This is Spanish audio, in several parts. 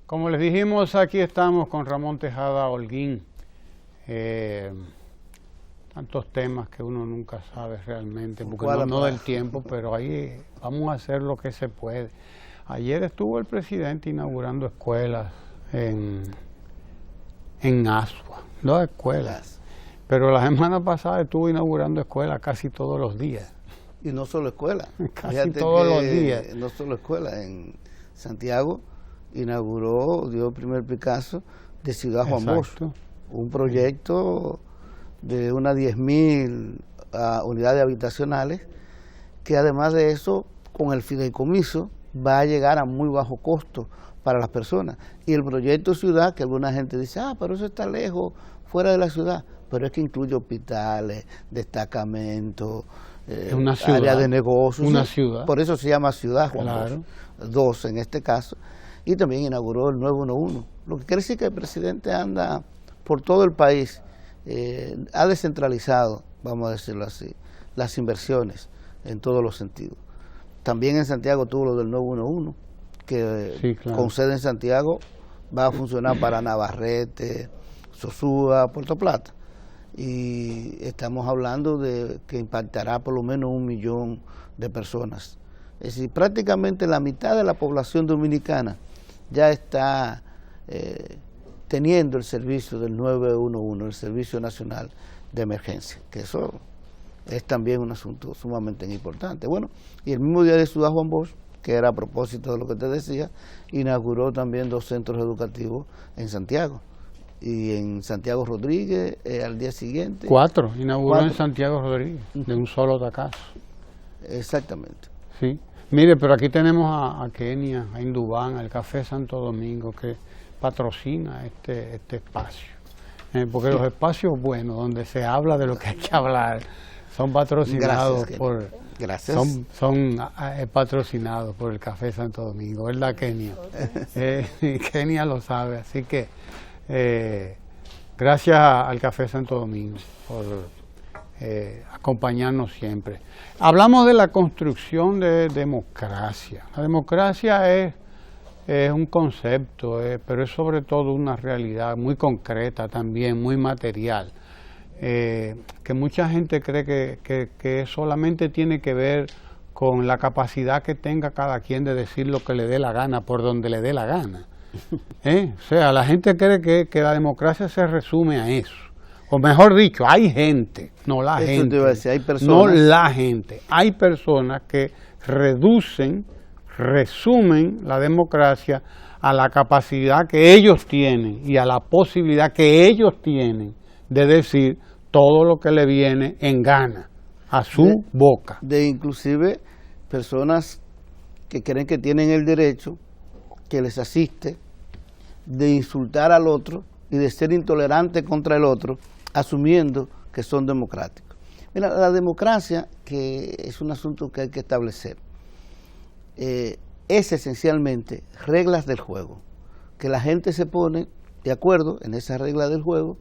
Como les dijimos, aquí estamos con Ramón Tejada Holguín. Tantos temas que uno nunca sabe realmente, porque no del tiempo, pero ahí vamos a hacer lo que se puede. Ayer estuvo el presidente inaugurando escuelas en Asua, 2 escuelas. Pero la semana pasada estuvo inaugurando escuelas casi todos los días. Y no solo escuelas. Casi todos los días. No solo escuelas. En Santiago inauguró, dio el primer Picasso de Ciudad Juan Bosch, un proyecto de unas 10.000 unidades habitacionales, que además de eso, con el fideicomiso, va a llegar a muy bajo costo para las personas. Y el proyecto ciudad, que alguna gente dice, pero eso está lejos, fuera de la ciudad, pero es que incluye hospitales, destacamentos, área de negocios. Una ciudad. Por eso se llama Ciudad Juan Bosch, 2 en este caso. Y también inauguró el 911. Lo que quiere decir que el presidente anda por todo el país, ha descentralizado, vamos a decirlo así, las inversiones en todos los sentidos. También en Santiago tuvo lo del 911, que sí, claro, con sede en Santiago va a funcionar para Navarrete, Sosúa, Puerto Plata. Y estamos hablando de que impactará por lo menos 1 millón de personas. Es decir, prácticamente la mitad de la población dominicana ya está teniendo el servicio del 911, el Servicio Nacional de Emergencia, que eso es también un asunto sumamente importante. Bueno, y el mismo día de Ciudad Juan Bosch, que era a propósito de lo que te decía, inauguró también 2 centros educativos en Santiago. Y en Santiago Rodríguez, al día siguiente... 4, inauguró en Santiago Rodríguez, de un solo tacazo. Exactamente. Sí. Mire, pero aquí tenemos a Kenia, a Indubán, al Café Santo Domingo, que patrocina este espacio. Porque los espacios buenos, donde se habla de lo que hay que hablar, son patrocinados por... Gracias. Son patrocinados por el Café Santo Domingo, ¿verdad, Kenia? Kenia lo sabe, así que gracias al Café Santo Domingo por acompañarnos siempre. Hablamos de la construcción de democracia. La democracia es un concepto, pero es sobre todo una realidad muy concreta también, muy material. Que mucha gente cree que solamente tiene que ver con la capacidad que tenga cada quien de decir lo que le dé la gana, por donde le dé la gana. O sea, la gente cree que la democracia se resume a eso. O mejor dicho, hay gente, no la gente. Te iba a decir, hay personas. No la gente. Hay personas que resumen la democracia a la capacidad que ellos tienen y a la posibilidad que ellos tienen de decir todo lo que le viene en gana a su boca. De inclusive personas que creen que tienen el derecho, que les asiste, de insultar al otro y de ser intolerante contra el otro, asumiendo que son democráticos. Mira, la democracia, que es un asunto que hay que establecer, es esencialmente reglas del juego, que la gente se pone de acuerdo en esas reglas del juego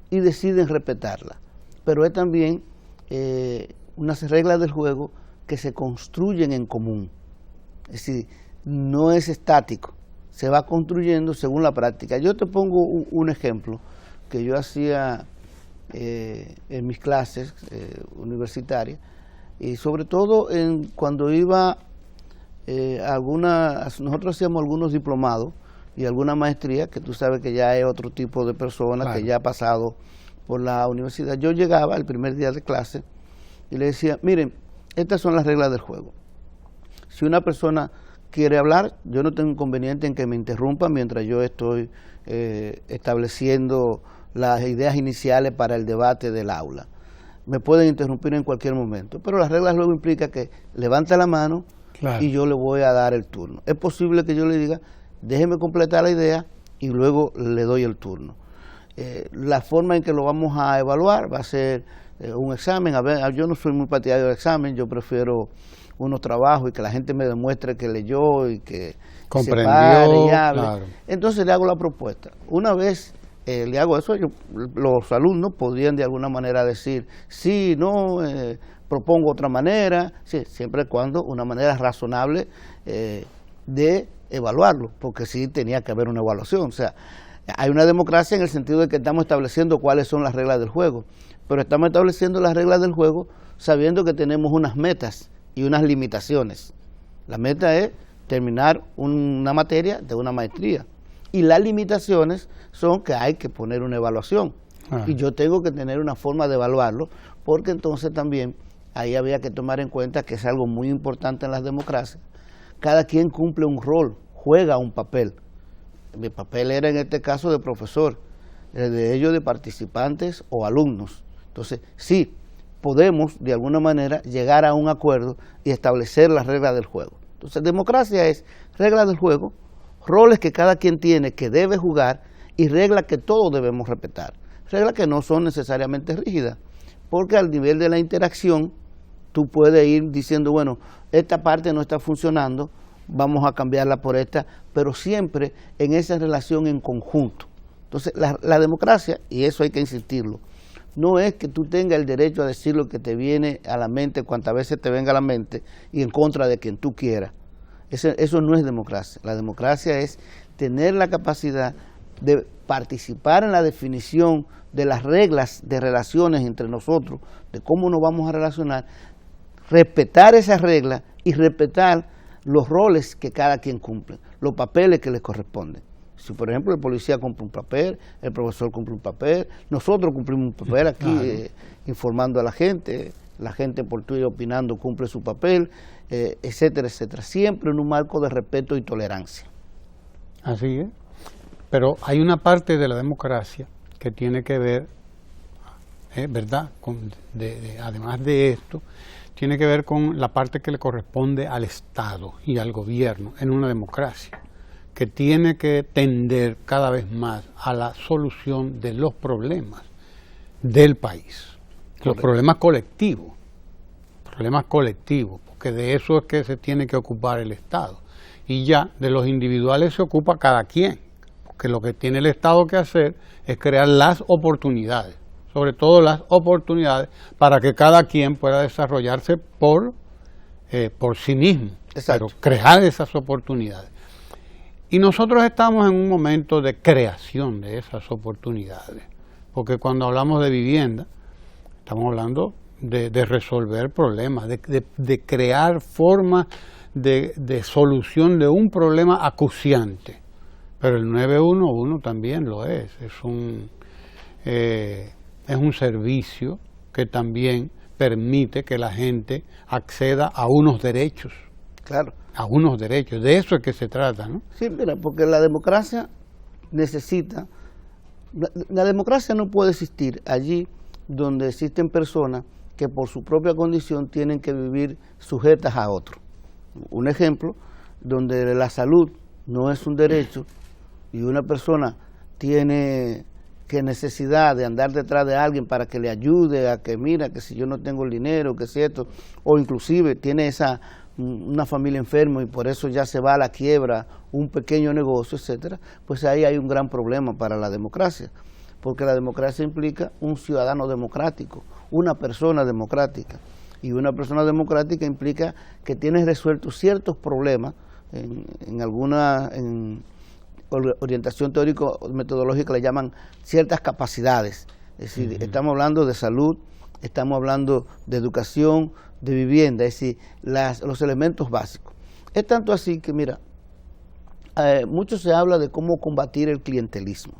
y deciden respetarlas. Pero es también unas reglas del juego que se construyen en común. Es decir, no es estático, se va construyendo según la práctica. Yo te pongo un ejemplo que yo hacía en mis clases universitarias, y sobre todo cuando iba nosotros hacíamos algunos diplomados y alguna maestría, que tú sabes que ya es otro tipo de persona, claro, que ya ha pasado por la universidad. Yo llegaba el primer día de clase y le decía, miren, estas son las reglas del juego. Si una persona quiere hablar, yo no tengo inconveniente en que me interrumpa mientras yo estoy estableciendo las ideas iniciales para el debate del aula. Me pueden interrumpir en cualquier momento, pero las reglas luego implican que levanta la mano, claro, y yo le voy a dar el turno. Es posible que yo le diga, déjeme completar la idea y luego le doy el turno. La forma en que lo vamos a evaluar va a ser un examen. A ver, yo no soy muy partidario del examen, yo prefiero unos trabajos y que la gente me demuestre que leyó y que comprendió, se pare y hable. Claro. Entonces le hago la propuesta. Una vez le hago eso, los alumnos podrían de alguna manera decir, sí, no, propongo otra manera, sí, siempre y cuando una manera razonable de evaluarlo, porque sí tenía que haber una evaluación. O sea, hay una democracia en el sentido de que estamos estableciendo cuáles son las reglas del juego, pero estamos estableciendo las reglas del juego sabiendo que tenemos unas metas y unas limitaciones. La meta es terminar una materia de una maestría, y las limitaciones son que hay que poner una evaluación, y yo tengo que tener una forma de evaluarlo, porque entonces también ahí había que tomar en cuenta que es algo muy importante en las democracias. Cada quien cumple un rol, juega un papel. Mi papel era en este caso de profesor, el de ellos de participantes o alumnos. Entonces, sí, podemos de alguna manera llegar a un acuerdo y establecer las reglas del juego. Entonces, democracia es reglas del juego, roles que cada quien tiene que debe jugar y reglas que todos debemos respetar. Reglas que no son necesariamente rígidas, porque al nivel de la interacción tú puedes ir diciendo, bueno, esta parte no está funcionando, vamos a cambiarla por esta, pero siempre en esa relación en conjunto. Entonces, la democracia, y eso hay que insistirlo, no es que tú tengas el derecho a decir lo que te viene a la mente cuantas veces te venga a la mente y en contra de quien tú quieras. Eso no es democracia. La democracia es tener la capacidad de participar en la definición de las reglas de relaciones entre nosotros, de cómo nos vamos a relacionar, respetar esas reglas y respetar los roles que cada quien cumple, los papeles que les corresponden. Si, por ejemplo, el policía cumple un papel, el profesor cumple un papel, nosotros cumplimos un papel aquí, informando a la gente por Twitter opinando cumple su papel, etcétera, etcétera. Siempre en un marco de respeto y tolerancia. Así es. Pero hay una parte de la democracia que tiene que ver, ¿verdad? Además de esto, tiene que ver con la parte que le corresponde al Estado y al gobierno en una democracia, que tiene que tender cada vez más a la solución de los problemas del país, los problemas colectivos, porque de eso es que se tiene que ocupar el Estado. Y ya de los individuales se ocupa cada quien, porque lo que tiene el Estado que hacer es crear las oportunidades, sobre todo las oportunidades para que cada quien pueda desarrollarse por sí mismo. Exacto. Pero crear esas oportunidades. Y nosotros estamos en un momento de creación de esas oportunidades, porque cuando hablamos de vivienda, estamos hablando de resolver problemas, de crear formas de solución de un problema acuciante. Pero el 911 también lo es un servicio que también permite que la gente acceda a unos derechos. Claro. A unos derechos, de eso es que se trata, ¿no? Sí, mira, porque la democracia necesita, la democracia no puede existir allí donde existen personas que por su propia condición tienen que vivir sujetas a otro. Un ejemplo, donde la salud no es un derecho y una persona tiene que necesidad de andar detrás de alguien para que le ayude a que mira, que si yo no tengo el dinero, que si esto, o inclusive tiene una familia enferma y por eso ya se va a la quiebra un pequeño negocio, etcétera, pues ahí hay un gran problema para la democracia, porque la democracia implica un ciudadano democrático, una persona democrática, y una persona democrática implica que tienes resueltos ciertos problemas en alguna orientación teórico-metodológica le llaman ciertas capacidades, es decir, estamos hablando de salud, estamos hablando de educación, de vivienda, es decir, los elementos básicos. Es tanto así que, mira, mucho se habla de cómo combatir el clientelismo.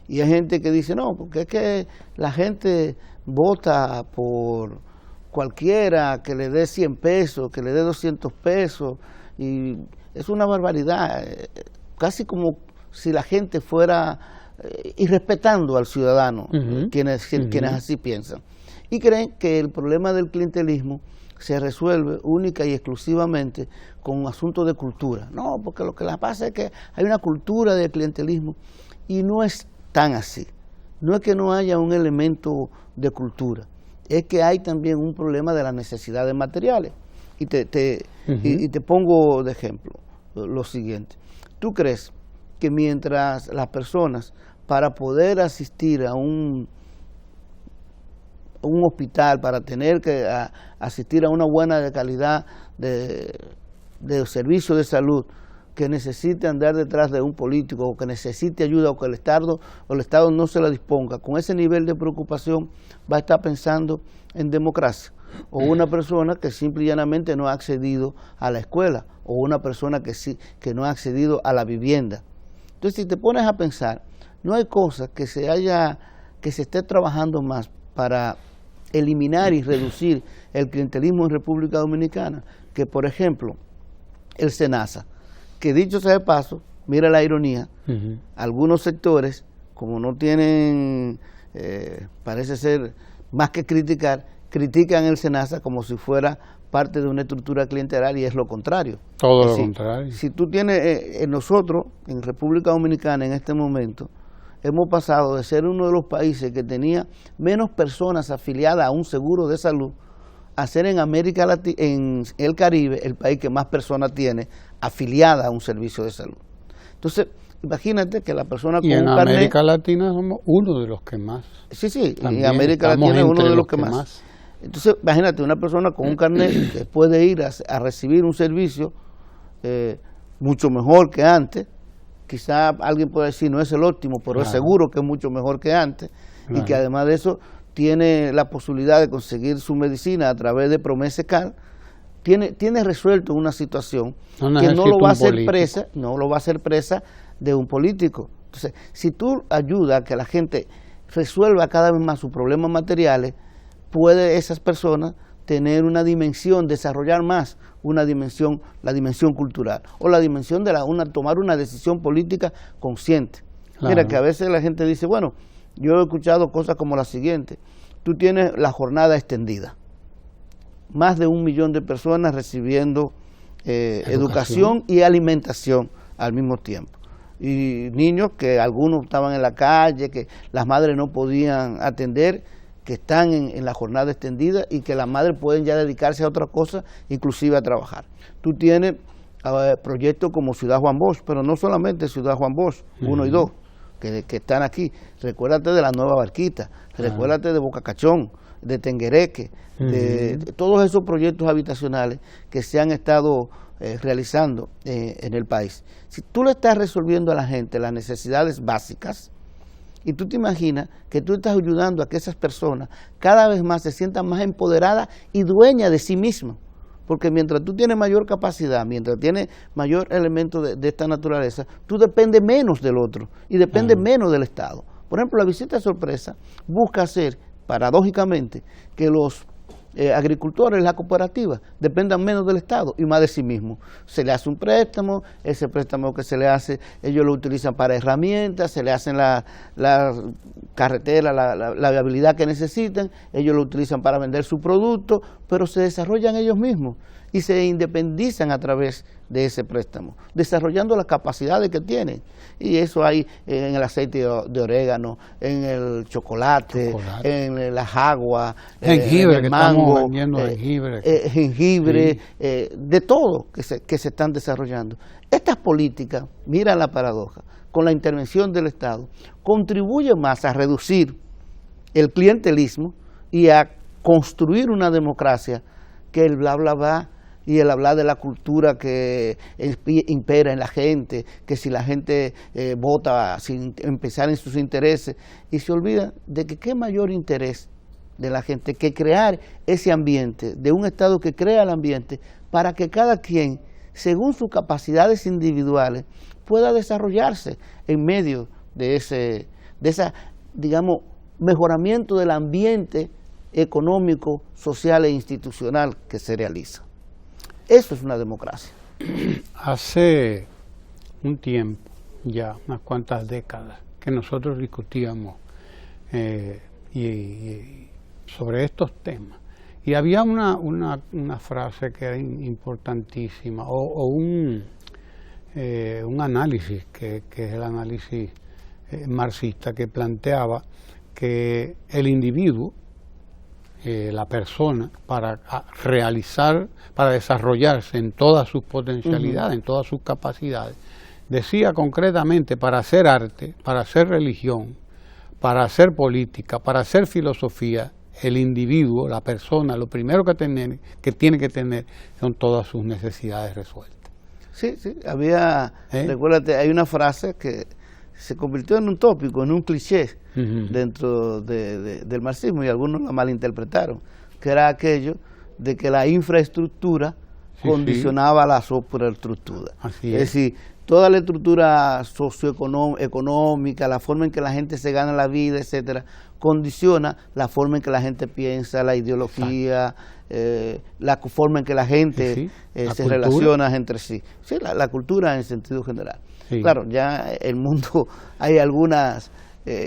Y hay gente que dice, no, porque es que la gente vota por cualquiera que le dé 100 pesos, que le dé 200 pesos, y es una barbaridad, casi como si la gente fuera irrespetando al ciudadano, quienes así piensan. Y creen que el problema del clientelismo se resuelve única y exclusivamente con un asunto de cultura. No, porque lo que pasa es que hay una cultura de clientelismo y no es tan así. No es que no haya un elemento de cultura, es que hay también un problema de las necesidades materiales. Y te pongo de ejemplo lo siguiente. ¿Tú crees que mientras las personas, para poder asistir a un hospital, para tener que asistir a una buena calidad de servicio de salud, que necesite andar detrás de un político o que necesite ayuda o que el Estado no se la disponga, con ese nivel de preocupación va a estar pensando en democracia. O una persona que simple y llanamente no ha accedido a la escuela, o una persona que no ha accedido a la vivienda. Entonces, si te pones a pensar, no hay cosa que se esté trabajando más para eliminar y reducir el clientelismo en República Dominicana que, por ejemplo, el SENASA, que dicho sea de paso, mira la ironía, algunos sectores, como no tienen, parece ser, más que critican el SENASA como si fuera parte de una estructura clientelar, y es lo contrario. Todo lo contrario. Si tú tienes, nosotros, en República Dominicana en este momento, hemos pasado de ser uno de los países que tenía menos personas afiliadas a un seguro de salud a ser en América Latina, en el Caribe, el país que más personas tiene afiliadas a un servicio de salud. Entonces, imagínate que la persona con un carnet... Y en América Latina somos uno de los que más. Sí, en América Latina es uno de los que más. Entonces, imagínate, una persona con un carnet que puede ir a recibir un servicio mucho mejor que antes. Quizá alguien puede decir no es el óptimo, pero es seguro que es mucho mejor que antes, y que además de eso tiene la posibilidad de conseguir su medicina a través de Promescal. Tiene resuelto una situación que no lo va a hacer presa de un político. Entonces, si tú ayudas a que la gente resuelva cada vez más sus problemas materiales, puede esas personas tener una dimensión, desarrollar más la dimensión cultural, o la dimensión de tomar una decisión política consciente. Claro. Mira que a veces la gente dice, bueno, yo he escuchado cosas como la siguiente: tú tienes la jornada extendida, más de 1 millón de personas recibiendo educación y alimentación al mismo tiempo, y niños que algunos estaban en la calle, que las madres no podían atender, que están en la jornada extendida y que las madres pueden ya dedicarse a otra cosa, inclusive a trabajar. Tú tienes proyectos como Ciudad Juan Bosch, pero no solamente Ciudad Juan Bosch, 1 y 2, que están aquí. Recuérdate de la Nueva Barquita, recuérdate de Boca Cachón, de Tenguereque, de todos esos proyectos habitacionales que se han estado realizando en el país. Si tú le estás resolviendo a la gente las necesidades básicas, y tú te imaginas que tú estás ayudando a que esas personas cada vez más se sientan más empoderadas y dueñas de sí mismas. Porque mientras tú tienes mayor capacidad, mientras tienes mayor elemento de esta naturaleza, tú dependes menos del otro y dependes menos del Estado. Por ejemplo, la visita sorpresa busca hacer, paradójicamente, que los agricultores, las cooperativas, dependan menos del Estado y más de sí mismos. Se le hace un préstamo, ese préstamo que se le hace, ellos lo utilizan para herramientas, se le hacen la carretera, la viabilidad que necesitan, ellos lo utilizan para vender su producto, pero se desarrollan ellos mismos y se independizan a través de ese préstamo, desarrollando las capacidades que tienen. Y eso hay en el aceite de orégano, en el chocolate, en las aguas, jengibre, en el mango, jengibre, de todo que se están desarrollando. Estas políticas, mira la paradoja, con la intervención del Estado, contribuyen más a reducir el clientelismo y a construir una democracia que el bla bla bla y el hablar de la cultura que impera en la gente, que si la gente vota sin empezar en sus intereses, y se olvida de que qué mayor interés de la gente que crear ese ambiente, de un Estado que crea el ambiente para que cada quien, según sus capacidades individuales, pueda desarrollarse en medio de esa, digamos, mejoramiento del ambiente económico, social e institucional que se realiza. Eso es una democracia. Hace un tiempo, ya unas cuantas décadas, que nosotros discutíamos sobre estos temas. Y había una frase que era importantísima, o un análisis, que es el análisis marxista, que planteaba que el individuo, la persona, para desarrollarse en todas sus potencialidades, en todas sus capacidades, decía concretamente, para hacer arte, para hacer religión, para hacer política, para hacer filosofía, el individuo, la persona, lo primero que tiene que tener son todas sus necesidades resueltas. Sí, había, recuérdate, hay una frase que se convirtió en un tópico, en un cliché dentro del marxismo, y algunos la malinterpretaron, que era aquello de que la infraestructura condicionaba la superestructura. Es decir, toda la estructura socioeconómica, la forma en que la gente se gana la vida, etcétera, condiciona la forma en que la gente piensa, la ideología, la forma en que la gente se relaciona entre sí. Sí, la cultura en sentido general. Sí. Claro, ya en el mundo hay algunas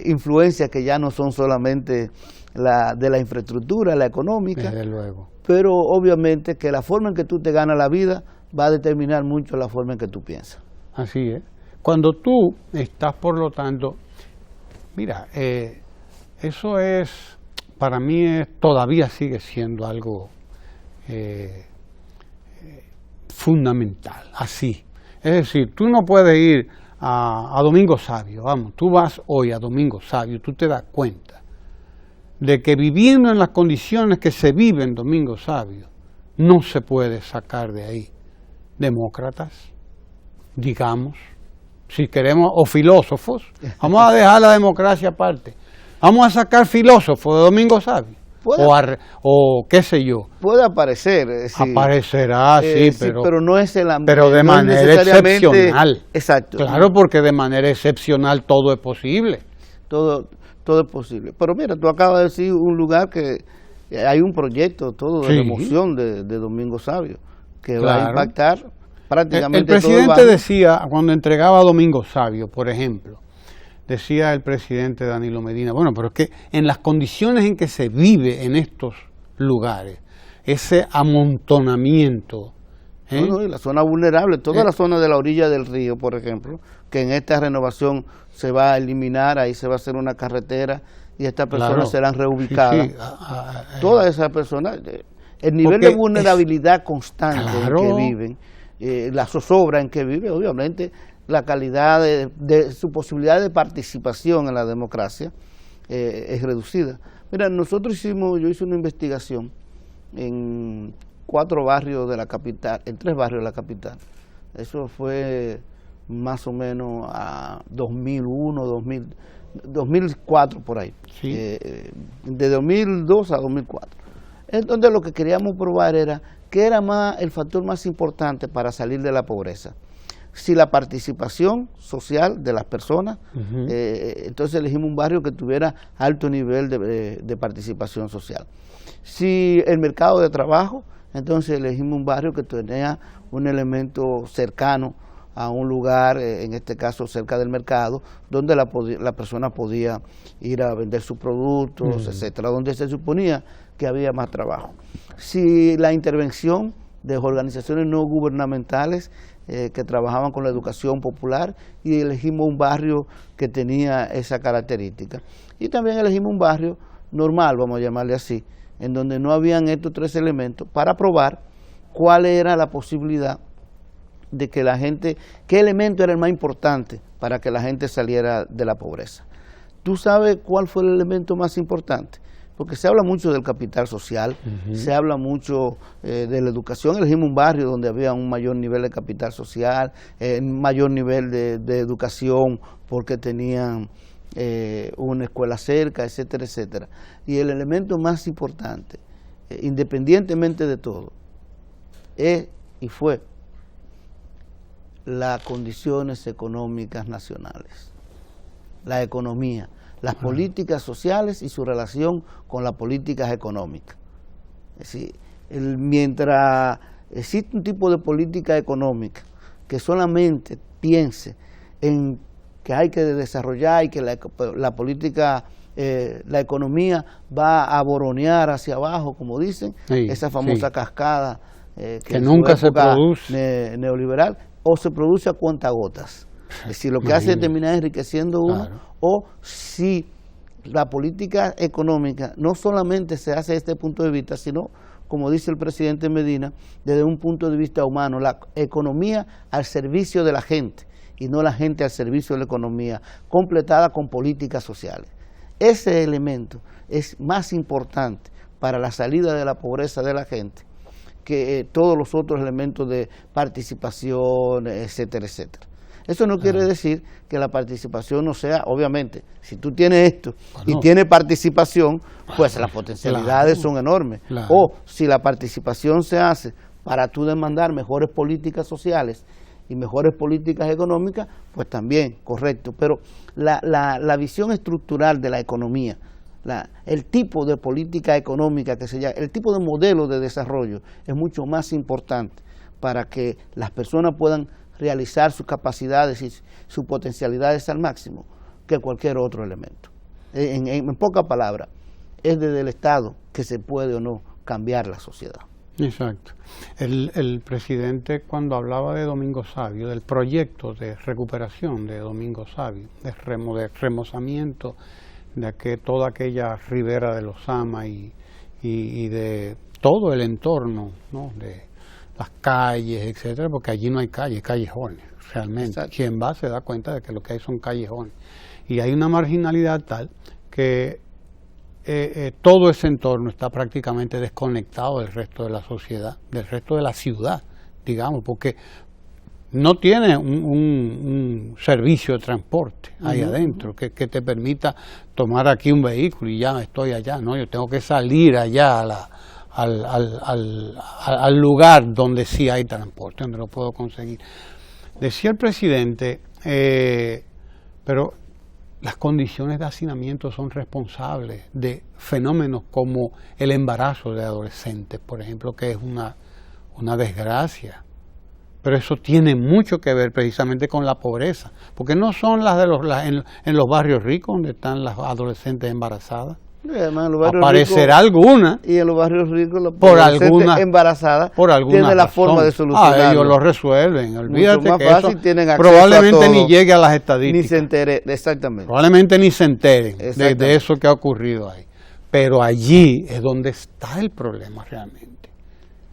influencias que ya no son solamente de la infraestructura, la económica, desde luego, pero obviamente que la forma en que tú te ganas la vida va a determinar mucho la forma en que tú piensas. Así es. Cuando tú estás, por lo tanto, mira, eso es, para mí todavía sigue siendo algo fundamental, así. Es decir, tú no puedes ir a Domingo Sabio, vamos, tú vas hoy a Domingo Sabio, tú te das cuenta de que viviendo en las condiciones que se vive en Domingo Sabio, no se puede sacar de ahí demócratas, digamos, si queremos, o filósofos. Vamos a dejar la democracia aparte, vamos a sacar filósofos de Domingo Sabio, o qué sé yo. Puede aparecer, aparecerá, sí, pero no es el ambiente, pero de manera excepcional. Exacto. Claro, porque de manera excepcional todo es posible. Todo es posible. Pero mira, tú acabas de decir un lugar que hay un proyecto todo de remoción de Domingo Sabio que va a impactar prácticamente el presidente decía, cuando entregaba a Domingo Sabio, por ejemplo, decía el presidente Danilo Medina, bueno, pero es que en las condiciones en que se vive en estos lugares, ese amontonamiento. Y la zona vulnerable, toda la zona de la orilla del río, por ejemplo, que en esta renovación se va a eliminar, ahí se va a hacer una carretera y estas personas serán reubicadas. Todas esas personas, el nivel de vulnerabilidad constante en que viven, la zozobra en que viven, obviamente la calidad de su posibilidad de participación en la democracia es reducida. Mira, yo hice una investigación en 4 barrios de la capital, en 3 barrios de la capital. Eso fue más o menos a 2001, 2004 por ahí. Sí. De 2002 a 2004. Entonces lo que queríamos probar era qué era el factor más importante para salir de la pobreza. Si la participación social de las personas, entonces elegimos un barrio que tuviera alto nivel de participación social. Si el mercado de trabajo, entonces elegimos un barrio que tenía un elemento cercano a un lugar, en este caso cerca del mercado, donde la persona podía ir a vender sus productos, etcétera, donde se suponía que había más trabajo. Si la intervención de organizaciones no gubernamentales que trabajaban con la educación popular, y elegimos un barrio que tenía esa característica. Y también elegimos un barrio normal, vamos a llamarle así, en donde no habían estos 3 elementos, para probar cuál era la posibilidad de que la gente, qué elemento era el más importante para que la gente saliera de la pobreza. ¿Tú sabes cuál fue el elemento más importante? Porque se habla mucho del capital social, se habla mucho de la educación. Elegimos un barrio donde había un mayor nivel de capital social, un mayor nivel de educación, porque tenían una escuela cerca, etcétera, etcétera. Y el elemento más importante, independientemente de todo, es y fue las condiciones económicas nacionales, la economía, las políticas sociales y su relación con las políticas económicas. Es decir, mientras existe un tipo de política económica que solamente piense en que hay que desarrollar y que la política, la economía va a boronear hacia abajo, como dicen, esa famosa cascada que nunca se produce neoliberal, o se produce a cuentagotas. Es decir, lo que hace es terminar enriqueciendo uno, o si la política económica no solamente se hace desde este punto de vista, sino, como dice el presidente Medina, desde un punto de vista humano, la economía al servicio de la gente y no la gente al servicio de la economía, completada con políticas sociales. Ese elemento es más importante para la salida de la pobreza de la gente que todos los otros elementos de participación, etcétera, etcétera. Eso no quiere decir que la participación no sea, obviamente, si tú tienes esto y tienes participación, pues las potencialidades son enormes. O si la participación se hace para tú demandar mejores políticas sociales y mejores políticas económicas, pues también, correcto. Pero la visión estructural de la economía, el tipo de política económica que se llama, el tipo de modelo de desarrollo es mucho más importante para que las personas puedan realizar sus capacidades y sus potencialidades al máximo que cualquier otro elemento. En pocas palabras, es desde el Estado que se puede o no cambiar la sociedad. Exacto. El presidente, cuando hablaba de Domingo Savio, del proyecto de recuperación de Domingo Savio, de remozamiento de toda aquella ribera de los Sama y de todo el entorno, ¿no?, de las calles, etcétera, porque allí no hay calles, callejones, realmente. Exacto. Quien va se da cuenta de que lo que hay son callejones. Y hay una marginalidad tal que todo ese entorno está prácticamente desconectado del resto de la sociedad, del resto de la ciudad, digamos, porque no tiene un servicio de transporte ahí adentro que te permita tomar aquí un vehículo y ya estoy allá. No, yo tengo que salir allá al lugar donde sí hay transporte, donde lo puedo conseguir. Decía el presidente, pero las condiciones de hacinamiento son responsables de fenómenos como el embarazo de adolescentes, por ejemplo, que es una desgracia. Pero eso tiene mucho que ver precisamente con la pobreza, porque no son las de en los barrios ricos donde están las adolescentes embarazadas. Además, aparecerá alguna, y en los barrios ricos la por alguna embarazada tiene la forma de solucionarlo. Ellos lo resuelven, olvídate más que fácil, eso tienen probablemente a ni llegue a las estadísticas, ni se entere, exactamente, probablemente ni se enteren de eso que ha ocurrido ahí, pero allí es donde está el problema realmente,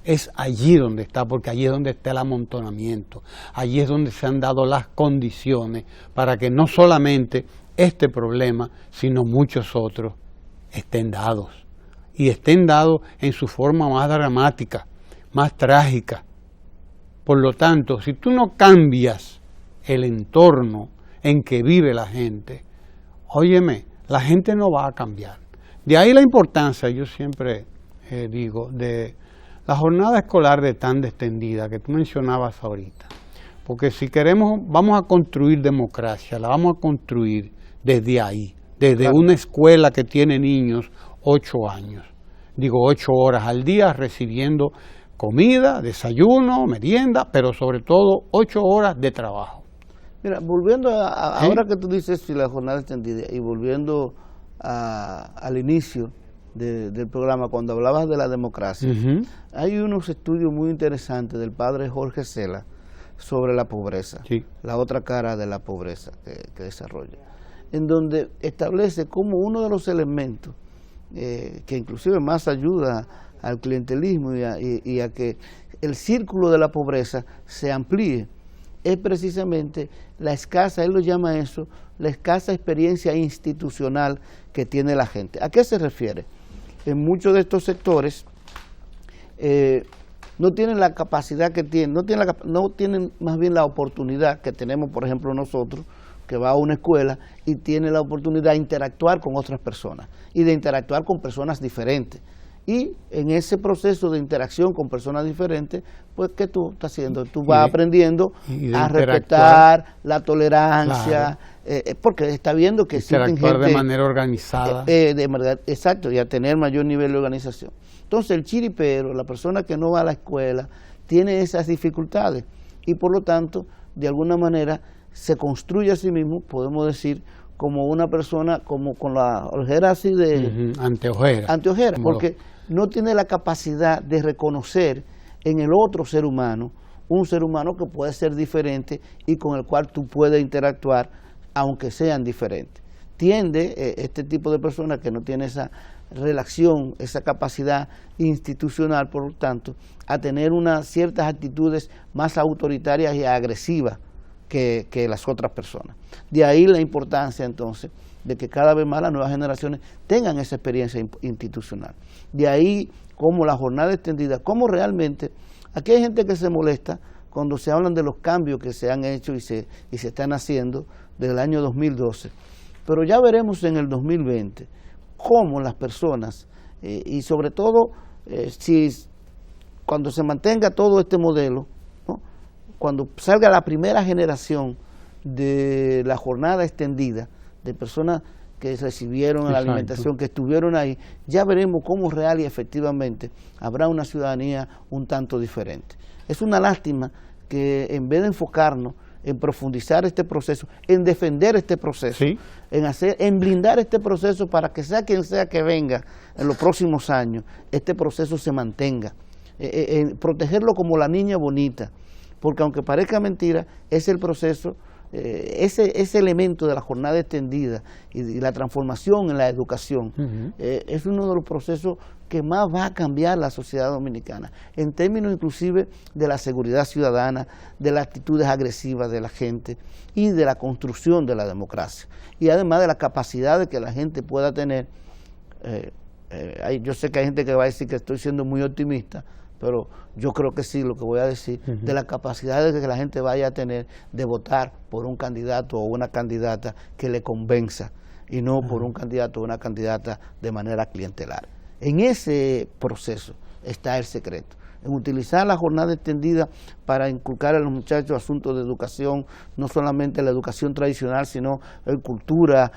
es allí donde está, porque allí es donde está el amontonamiento, allí es donde se han dado las condiciones para que no solamente este problema, sino muchos otros estén dados, y estén dados en su forma más dramática, más trágica. Por lo tanto, si tú no cambias el entorno en que vive la gente, óyeme, la gente no va a cambiar. De ahí la importancia, yo siempre digo, de la jornada escolar de tan extendida que tú mencionabas ahorita. Porque si queremos, vamos a construir democracia, la vamos a construir desde ahí. Desde una escuela que tiene niños 8 años, 8 horas al día recibiendo comida, desayuno, merienda, pero sobre todo 8 horas de trabajo. Mira, volviendo ahora que tú dices si la jornada extendida y volviendo al inicio del programa, cuando hablabas de la democracia, hay unos estudios muy interesantes del padre Jorge Cela sobre la pobreza, la otra cara de la pobreza que desarrolla, en donde establece como uno de los elementos que inclusive más ayuda al clientelismo y a que el círculo de la pobreza se amplíe, es precisamente la escasa, él lo llama eso, la escasa experiencia institucional que tiene la gente. ¿A qué se refiere? En muchos de estos sectores no tienen la capacidad que tienen, no tienen más bien la oportunidad que tenemos, por ejemplo, nosotros, que va a una escuela y tiene la oportunidad de interactuar con otras personas y de interactuar con personas diferentes. Y en ese proceso de interacción con personas diferentes, pues, ¿qué tú estás haciendo? Tú vas aprendiendo a respetar la tolerancia, porque está viendo que existen gente de manera organizada. Exacto, y a tener mayor nivel de organización. Entonces, el chiripero, la persona que no va a la escuela, tiene esas dificultades y, por lo tanto, de alguna manera, se construye a sí mismo, podemos decir, como una persona como con la ojera así de... Anteojera, porque no tiene la capacidad de reconocer en el otro ser humano, un ser humano que puede ser diferente y con el cual tú puedes interactuar, aunque sean diferentes. Tiende este tipo de personas que no tiene esa relación, esa capacidad institucional, por lo tanto, a tener unas ciertas actitudes más autoritarias y agresivas que las otras personas. De ahí la importancia entonces de que cada vez más las nuevas generaciones tengan esa experiencia institucional. De ahí como la jornada extendida, como realmente, aquí hay gente que se molesta cuando se hablan de los cambios que se han hecho y se están haciendo desde el año 2012, pero ya veremos en el 2020 cómo las personas, y sobre todo cuando se mantenga todo este modelo, ¿no? Cuando salga la primera generación de la jornada extendida, de personas que recibieron la alimentación, que estuvieron ahí, ya veremos cómo real y efectivamente habrá una ciudadanía un tanto diferente. Es una lástima que en vez de enfocarnos en profundizar este proceso, en defender este proceso, sí, en blindar este proceso para que sea quien sea que venga en los próximos años, este proceso se mantenga, en protegerlo como la niña bonita, porque aunque parezca mentira, es el proceso, ese elemento de la jornada extendida y la transformación en la educación, es uno de los procesos que más va a cambiar la sociedad dominicana, en términos inclusive de la seguridad ciudadana, de las actitudes agresivas de la gente y de la construcción de la democracia. Y además de la capacidad de que la gente pueda tener, yo sé que hay gente que va a decir que estoy siendo muy optimista, pero yo creo que sí, lo que voy a decir, de la capacidad de que la gente vaya a tener de votar por un candidato o una candidata que le convenza, y no por un candidato o una candidata de manera clientelar. En ese proceso está el secreto, en utilizar la jornada extendida para inculcar a los muchachos asuntos de educación, no solamente la educación tradicional, sino cultura,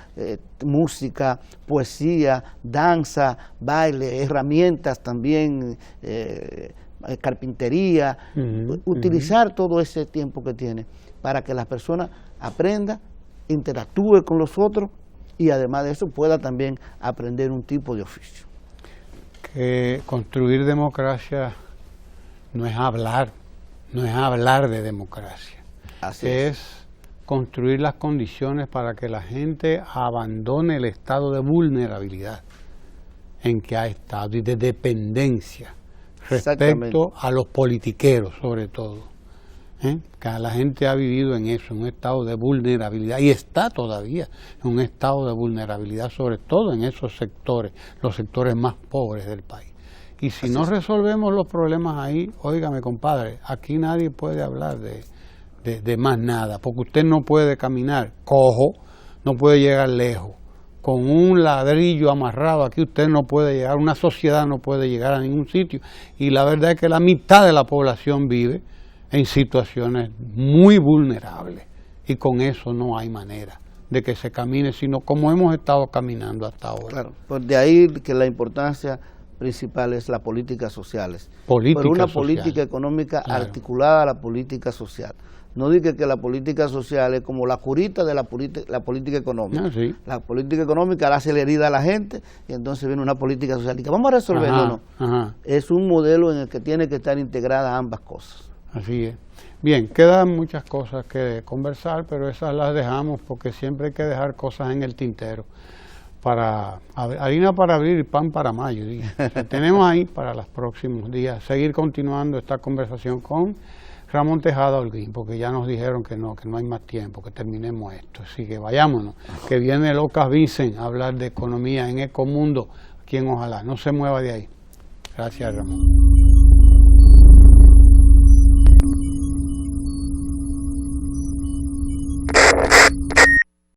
música, poesía, danza, baile, herramientas también, carpintería, utilizar todo ese tiempo que tiene para que las personas aprendan, interactúen con los otros y además de eso pueda también aprender un tipo de oficio. Que construir democracia no es hablar de democracia, es construir las condiciones para que la gente abandone el estado de vulnerabilidad en que ha estado y de dependencia respecto a los politiqueros sobre todo, que la gente ha vivido en eso, en un estado de vulnerabilidad y está todavía en un estado de vulnerabilidad, sobre todo en esos sectores, los sectores más pobres del país. Y si no resolvemos los problemas ahí, óigame compadre, aquí nadie puede hablar de más nada, porque usted no puede caminar cojo, no puede llegar lejos. Con un ladrillo amarrado aquí usted no puede llegar, una sociedad no puede llegar a ningún sitio. Y la verdad es que la mitad de la población vive en situaciones muy vulnerables. Y con eso no hay manera de que se camine, sino como hemos estado caminando hasta ahora. Claro, pues de ahí que la importancia principal es las políticas sociales. Pero una política económica articulada a la política social. No diga que la política social es como la curita de la política económica. La política económica le hace la herida a la gente y entonces viene una política social. Y que vamos a resolverlo, no. Es un modelo en el que tiene que estar integradas ambas cosas. Así es. Bien, quedan muchas cosas que conversar, pero esas las dejamos porque siempre hay que dejar cosas en el tintero. Harina para abrir y pan para mayo. Tenemos ahí para los próximos días seguir continuando esta conversación con Ramón Tejada Holguín, porque ya nos dijeron que no hay más tiempo, que terminemos esto. Así que vayámonos, que viene Locas Vicen a hablar de economía en Ecomundo, aquí en Ojalá. No se mueva de ahí. Gracias, Ramón.